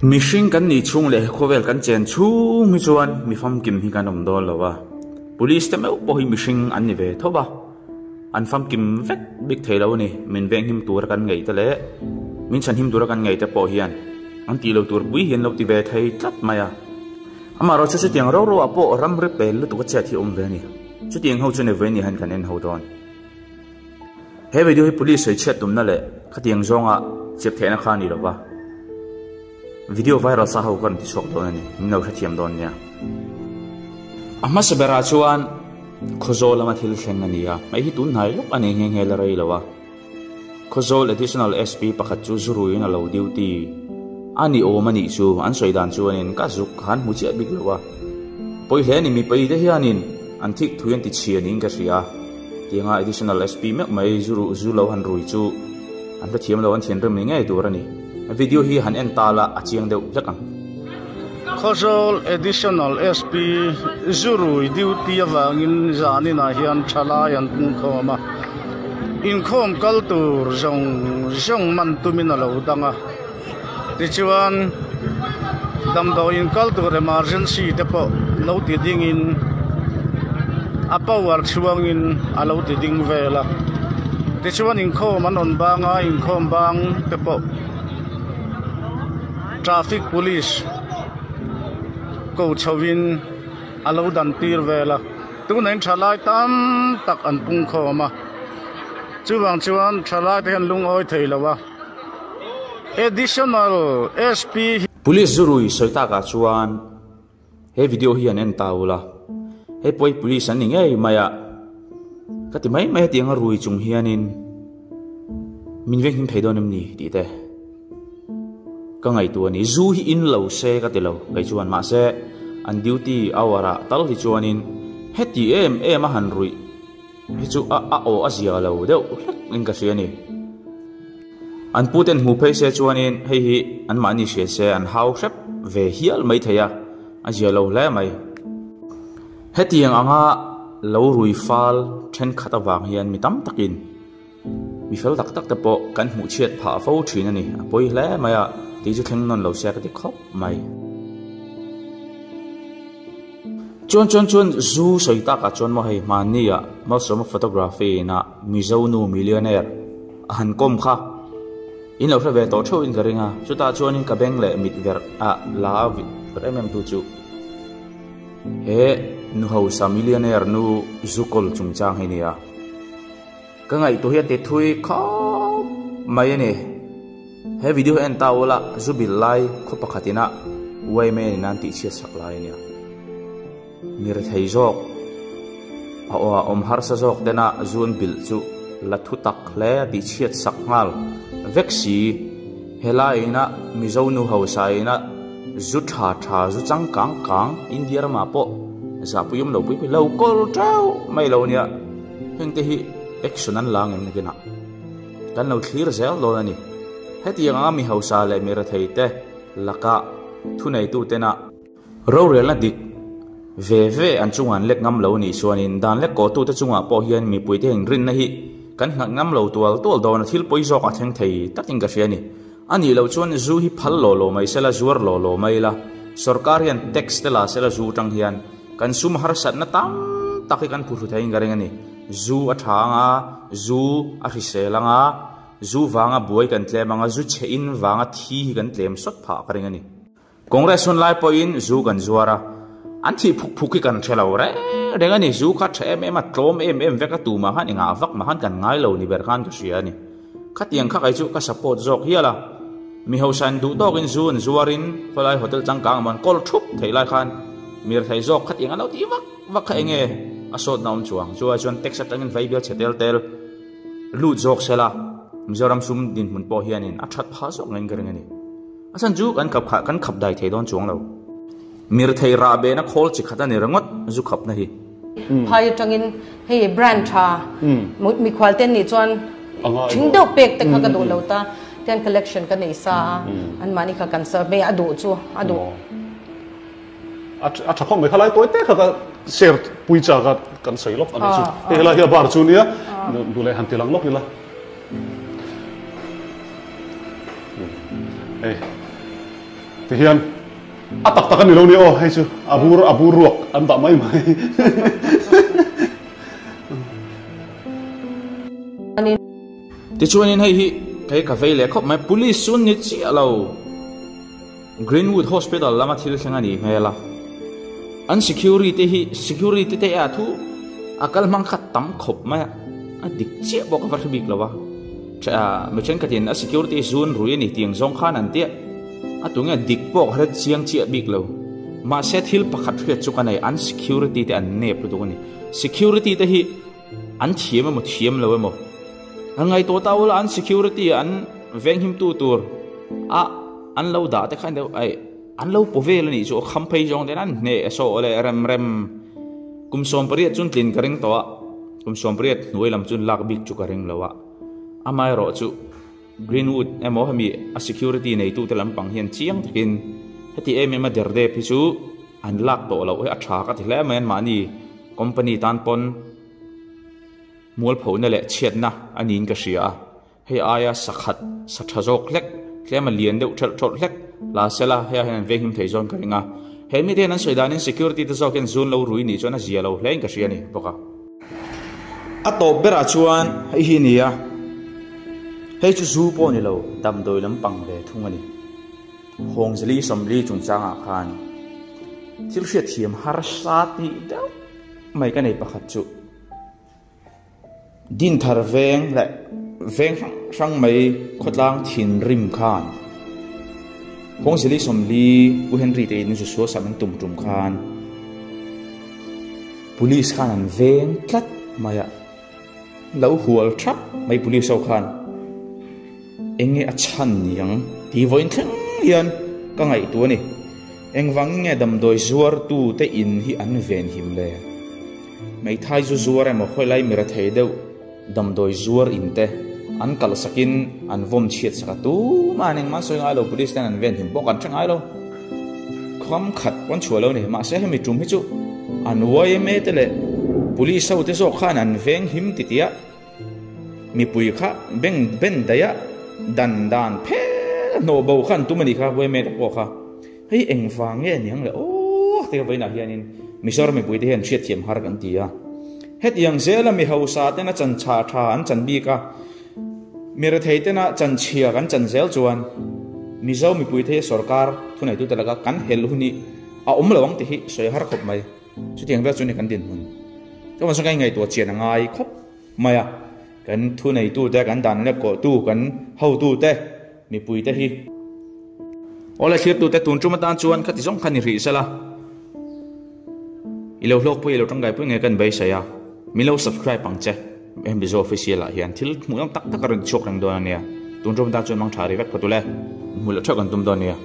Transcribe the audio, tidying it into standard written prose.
Mishing kan ni chung le khovel kan chen chung mi chuan mi fam kim hi kan om dol lawa police te meu po hi mishing an ni ve thoba an fam kim vek big thelo ni min veng him tur kan ngei te le min chan him tur kan ngei te po hian an ti lo tur bui hian lo ti ve thei tlat maya ama ro chu tiang ro ro apo ram re pel lu tu cha thi om ve ni chu tiang ho chu ne ve ni han kan en ho don he video hi police sei chat tum na le khatiang zonga chep thena kha ni lawa video viral sa ho kan ti sok don ni no khathiam don nya amma sabera chuan khozol ama thil thleng ania mai hi tun nai lok ani nge la rei lawa khozol additional sp pakhat chu zurui na lo duty ani o mani chu an soidan chuanin ka zuk khan mu chi big lawa poi hle ni mi pai de hianin an thik thuyan ti chian in ka ria tinga additional sp mek mai zuru zu lo han rui chu an ta thiam lo an thian rem ni ngai tur ani video hi han en tala achiang deuh jakang Khozol additional SP zurui duty awangin zanina hian thala yan pung khoma in khom kaltur zong man tumin alo danga tichuan damdo in kaltur emergency tepo no ti ding in apawar chuangin alo ti ding vela tichuan in khom an on banga in khom bang tepo traffic police ko chawin alo dan tir vela tu nen thalai tam tak an pung khoma chuwang chuan thalai ten lung oi theilawa additional SP police zurui soita ka chuan he video hi an en taula he poi police an nge maya kati mai tiang rui chung hianin min veng him theidon ni ti te ka ngai tu ani zu hi in lo se ka te lo kai chuan ma se an duty awara tal hi chuanin heti em a han rui hi chu a o azia lo deuh in ka se ani an puten hu phei se chuanin hei hi an mani se an hau sep ve hial mai theya azia lo la mai heti ang anga lo rui fal then khata wang hian mi tam takin mi fel tak tak te po kan mu chiat pha fo thin ani apoi hle maya ti chu theng non lo sia ka ti khop mai chon zu soita ka chon mo hei mania mo som photography na mizonu millionaire han kom kha in lo ve to tho in garinga chuta chon in ka beng le mit ver a la vi remem tu chu he nu ho sa millionaire nu zukol chungchang he nia ka ngai to hian te thui kha mai ne he video en taula zubil lai khopa khatina wai me nan ti chia sak lai nia mir thei jok a om har sa jok dena zun bil chu la thu tak le ti chiat sak ngal veksi helaina mizonu hausaina zu tha zu chang kang india ma po za puyum lo pui lo kol trau mai lo nia hengte hi action an lang em kina kan lo clear zel lo ani heti anga mi hausa le mir thei te laka thunei tu tena ro rel na dik ve an chungan lek ngam lo ni chuanin dan lek ko tu te chunga po hian mi puite heng rin na hi kan ngam lo tol don thil poi jok a theng thei taking ka hiani ani lo chuan zu hi phal lo mai sela zuar lo mai la sarkar hian tax te la sela zu tang hian kan sum har sat na tam taki kan phuru thei gareng ani zu a thanga zu a riselanga zu wanga buai kan tlemanga zu chein wanga thi kan tlem sot pha kareng ani congress on lai point zu kan zuara anthi phuk kan thelo re dengani zu kha them em atlom em veka tu ma han inga vak ma han kan ngai lo ni ber khan ka sia ni khatiang kha kai chu ka support jok hiala mi hosan du dog in zun zuarin kholai hotel changkang man kol thup theilai khan mir thai jok khatiang alo ti vak kha enge asot naum chuang chuan texas angin vibe chetel tel lu jok sela mizoram sum din mun po hianin athat pha jok ngai gareng ani asan ju kan khap dai thei don chuang lo mir thei ra be na khol chi khata ni rangot zu khap na hi phai tangin he brand tha mi khwalten ni chuan thingdo pek te kha ka do lo ta ten collection ka nei sa an mani kha kan serve me adu chu adu a thakong me khalai toy te kha ka share pui cha ka kan sei lok ani chu he la ya bar chu nia du le han tilang lok ni la thì hiền tắc tắc cái lâu đi ô hay chưa abu ruột ăn tạm mấy mấy thì cho nên hay cái cà phê lẽ khóc mà police sun như chị lâu Greenwood Hospital lama thil thang ani hela an security te a thu akal mang khat tam khop ma a dik che bok var bik lawa cha me chen katin a security zone rui ni tiang zong khan an tia atunga dik bok har chiang che bik lo ma se thil pakhat hre chu kanai an security te an ne pru ni security te hi an thiam mo thiam lo mo angai to taul an security an veng him tu tur a an lo da te khan deu ai an lo povel ni chu khamphei jong den an ne so le rem kum som pariat chun tin karing to kum som pariat noi lam chun lak bik chu karing lawa amai ro chu Greenwood emo hami a security nei tu te lampang hian chiang takin heti em der de pi chu an lak to lo a tha ka thile men mani company tan pon mol phone le chiat na anin ka ria he aya sakhat sathajok lek klema lian deuh thot lek la sela he han vehim theizon karinga he mi den an soidanin security te zoken zone lo rui ni chona zia lo hleng ka ria ni boka a to bera chuan hi nia he chu zu po ni lo dam doi lam pang le thungani hongzli somli chung changa khan thil hriat thiam har sa ti deuh mai ka nei pakhat chu din thar veng le veng sang mai khotlang thin rim khan hongzli somli u henry te in su sam tum khan police khan an veng tlat maya lo hual thap mai police au khan enge achan yang ti voin theng hian ka ngai tu ni engwang nge dam doi zuar tu te in hi an ven him le mai thai zu zuar emo kholai mira thei deu dam doi zuar in te an kal sakin an vom chiat saka tu maneng ma soi ngai lo police tan an ven him bok an changai lo kham khat pon chualo ni ma se hemi tum hi chu an woi me te le police au te so khan an veng him ti tia mi pui kha ben daya dan phe no bo khan tu mani kha woi me ta po kha hei eng wang nge niang le o te vai na hianin misor mi pui te hian chiat thiam har kan tia het yang zela mi hausa te na chan cha tha an chan bi ka mera thei te na chan chia kan chan zel chuan mizo mi pui the sarkar thunai tu talaga kan hel huni a lawang te hi soi har khop mai chu tiang ba chu ni kan din hun to ma sangai ngai to chian ngai khop maya kan thunai tu te kan dan le ko tu kan hau tu te mi pui te hi ola thir tu te tun chuma tan chuan khati song khani ri sala ilo hlok pui ilo tangai pui nge kan bai saya milo subscribe pang che em bizo official la hian thil muyang tak tak ring chok rang do ania tun chuma tan chuan mang thari vek patule mulo thak an tum do ania